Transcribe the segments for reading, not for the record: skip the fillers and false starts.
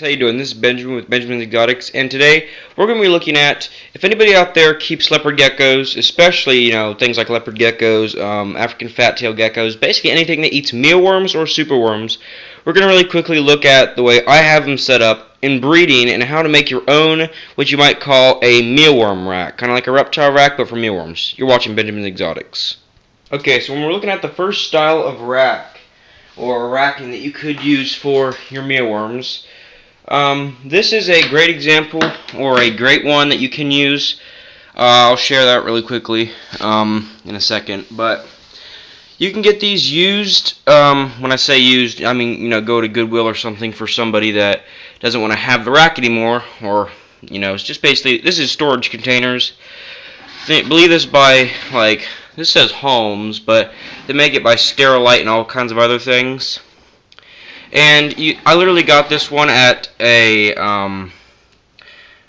How you doing? This is Benjamin with Benjamin's Exotics, and today we're going to be looking at if anybody out there keeps leopard geckos, especially things like leopard geckos, African fat-tailed geckos, basically anything that eats mealworms or superworms. We're going to really quickly look at the way I have them set up in breeding and how to make your own what you might call a mealworm rack, kind of like a reptile rack but for mealworms. You're watching Benjamin's Exotics. Okay, so when we're looking at the first style of rack or racking that you could use for your mealworms. This is a great example, or a great one that you can use. I'll share that really quickly in a second. But you can get these used. When I say used, I mean go to Goodwill or something for somebody that doesn't want to have the rack anymore, or it's just basically this is storage containers. I believe this by this says Holmes, but they make it by Sterilite and all kinds of other things. And I literally got this one at a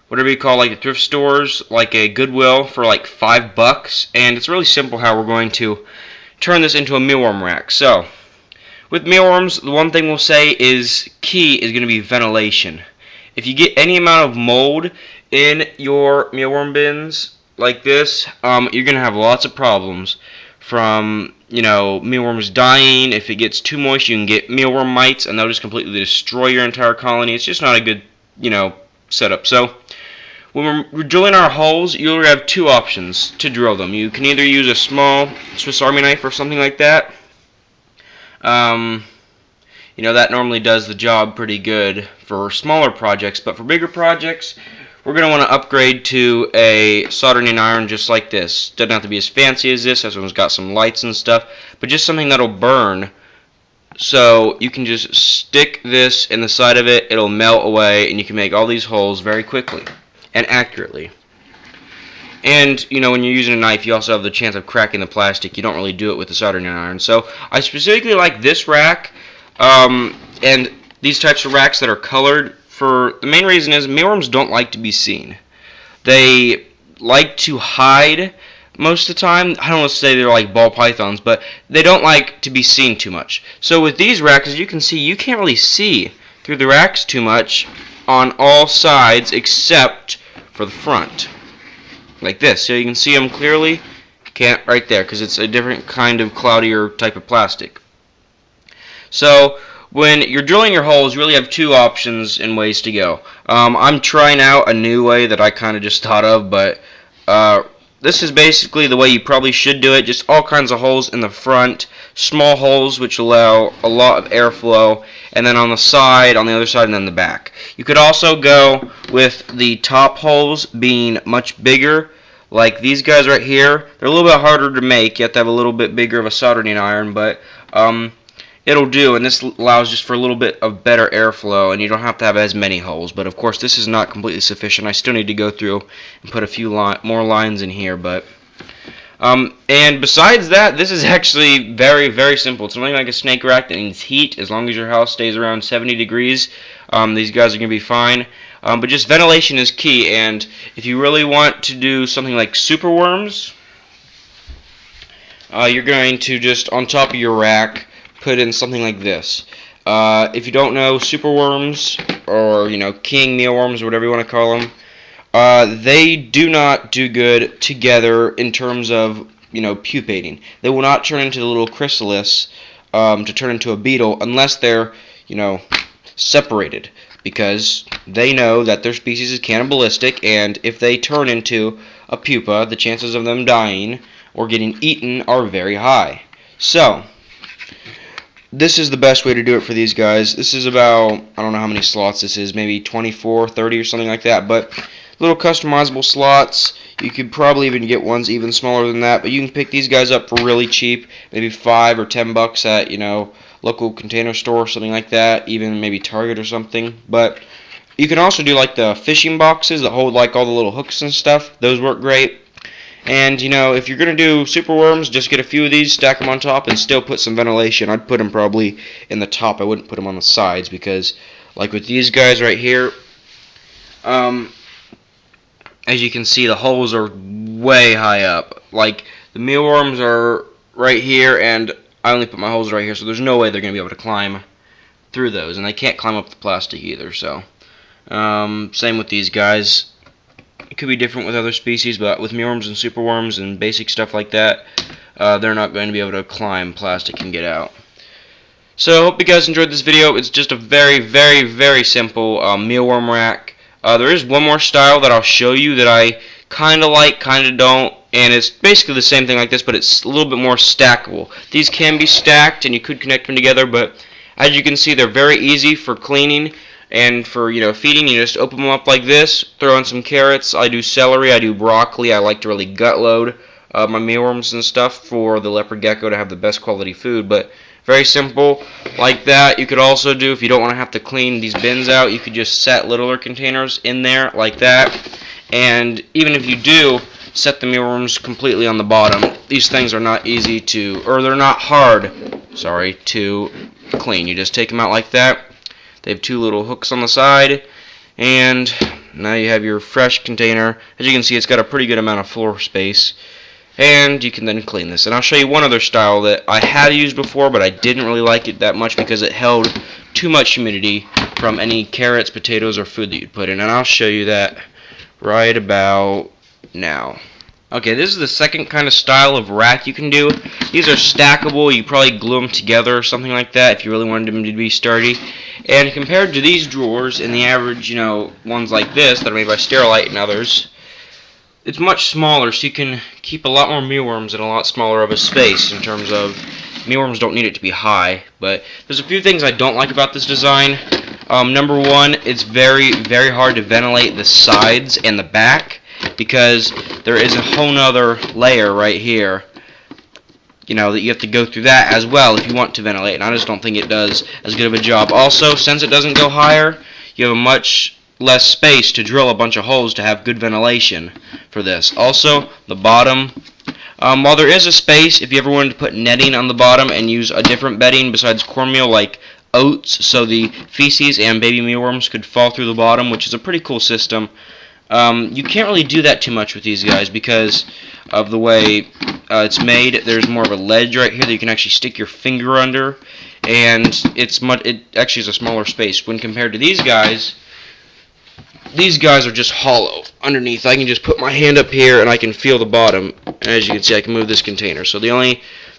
whatever you call the thrift stores, like a Goodwill, for like $5. And it's really simple how we're going to turn this into a mealworm rack. So with mealworms, the one thing we'll say is key is going to be ventilation. If you get any amount of mold in your mealworm bins like this, you're going to have lots of problems. From mealworms dying. If it gets too moist, you can get mealworm mites, and they'll just completely destroy your entire colony. It's just not a good setup. So when we're drilling our holes, you'll have two options to drill them. You can either use a small Swiss Army knife or something like that. That normally does the job pretty good for smaller projects, but for bigger projects, we're going to want to upgrade to a soldering iron just like this. Doesn't have to be as fancy as this. This one's got some lights and stuff, but just something that'll burn. So you can just stick this in the side of it, it'll melt away, and you can make all these holes very quickly and accurately. And when you're using a knife, you also have the chance of cracking the plastic. You don't really do it with the soldering iron. So I specifically like this rack and these types of racks that are colored. For the main reason is mealworms don't like to be seen. They like to hide most of the time. I don't want to say they're like ball pythons, but they don't like to be seen too much. So with these racks, as you can see, you can't really see through the racks too much on all sides except for the front. Like this. So you can see them clearly. Can't right there because it's a different kind of cloudier type of plastic. So when you're drilling your holes, you really have two options and ways to go. I'm trying out a new way that I kind of just thought of, but this is basically the way you probably should do it. Just all kinds of holes in the front, small holes which allow a lot of airflow, and then on the side, on the other side, and then the back. You could also go with the top holes being much bigger, like these guys right here. They're a little bit harder to make. You have to have a little bit bigger of a soldering iron, but it'll do, and this allows just for a little bit of better airflow, and you don't have to have as many holes. But of course, this is not completely sufficient. I still need to go through and put a few more lines in here. But and besides that, this is actually very, very simple. It's something like a snake rack that needs heat. As long as your house stays around 70 degrees, these guys are going to be fine. But just ventilation is key, and if you really want to do something like superworms, you're going to just, on top of your rack, put in something like this. If you don't know, superworms, or king mealworms, or whatever you want to call them, they do not do good together in terms of pupating. They will not turn into the little chrysalis to turn into a beetle unless they're separated, because they know that their species is cannibalistic, and if they turn into a pupa, the chances of them dying or getting eaten are very high. So this is the best way to do it for these guys. This is about, I don't know how many slots this is, maybe 24, 30 or something like that, but little customizable slots. You could probably even get ones even smaller than that, but you can pick these guys up for really cheap, maybe $5 or $10 at, local container store or something like that, even maybe Target or something. But you can also do like the fishing boxes that hold like all the little hooks and stuff. Those work great. And if you're going to do superworms, just get a few of these, stack them on top, and still put some ventilation. I'd put them probably in the top. I wouldn't put them on the sides, because like with these guys right here, as you can see, the holes are way high up. Like the mealworms are right here, and I only put my holes right here, so there's no way they're going to be able to climb through those, and they can't climb up the plastic either. So Same with these guys. It could be different with other species, but with mealworms and superworms and basic stuff like that, they're not going to be able to climb plastic and get out. So I hope you guys enjoyed this video. It's just a very simple mealworm rack. There is one more style that I'll show you that I kind of like, kind of don't, and it's basically the same thing like this, but it's a little bit more stackable. These can be stacked and you could connect them together, but as you can see, they're very easy for cleaning. And for feeding, you just open them up like this, throw in some carrots. I do celery, I do broccoli. I like to really gut load my mealworms and stuff for the leopard gecko to have the best quality food. But very simple like that. You could also do, if you don't want to have to clean these bins out, you could just set littler containers in there like that. And even if you do set the mealworms completely on the bottom, these things are not easy to, or they're not hard, sorry, to clean. You just take them out like that. They have two little hooks on the side, and now you have your fresh container. As you can see, it's got a pretty good amount of floor space, and you can then clean this. And I'll show you one other style that I had used before, but I didn't really like it that much because it held too much humidity from any carrots, potatoes, or food that you'd put in, and I'll show you that right about now. Okay, this is the second kind of style of rack you can do. These are stackable. You probably glue them together or something like that if you really wanted them to be sturdy. And compared to these drawers and the average, ones like this that are made by Sterilite and others, it's much smaller, so you can keep a lot more mealworms in a lot smaller of a space in terms of mealworms don't need it to be high. But there's a few things I don't like about this design. Number one, it's very hard to ventilate the sides and the back, because there is a whole nother layer right here, that you have to go through that as well if you want to ventilate, and I just don't think it does as good of a job. Also, since it doesn't go higher, you have a much less space to drill a bunch of holes to have good ventilation for this. Also, the bottom, while there is a space, if you ever wanted to put netting on the bottom and use a different bedding besides cornmeal, like oats, so the feces and baby mealworms could fall through the bottom, which is a pretty cool system. You can't really do that too much with these guys because of the way it's made. There's more of a ledge right here that you can actually stick your finger under, and it actually is a smaller space when compared to these guys. These guys are just hollow underneath. I can just put my hand up here and I can feel the bottom. As you can see, I can move this container. So the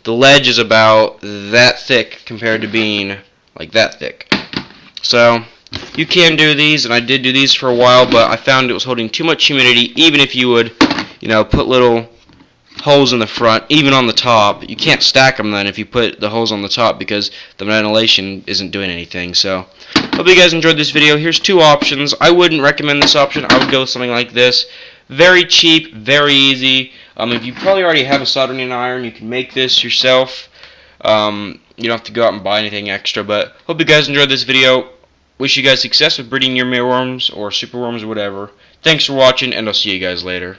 ledge is about that thick compared to being like that thick. So you can do these, and I did do these for a while, but I found it was holding too much humidity. Even if you would, put little holes in the front, even on the top. You can't stack them then if you put the holes on the top because the ventilation isn't doing anything. So, hope you guys enjoyed this video. Here's two options. I wouldn't recommend this option. I would go with something like this. Very cheap, very easy. If you probably already have a soldering iron, you can make this yourself. You don't have to go out and buy anything extra, but hope you guys enjoyed this video. Wish you guys success with breeding your mealworms or superworms or whatever. Thanks for watching, and I'll see you guys later.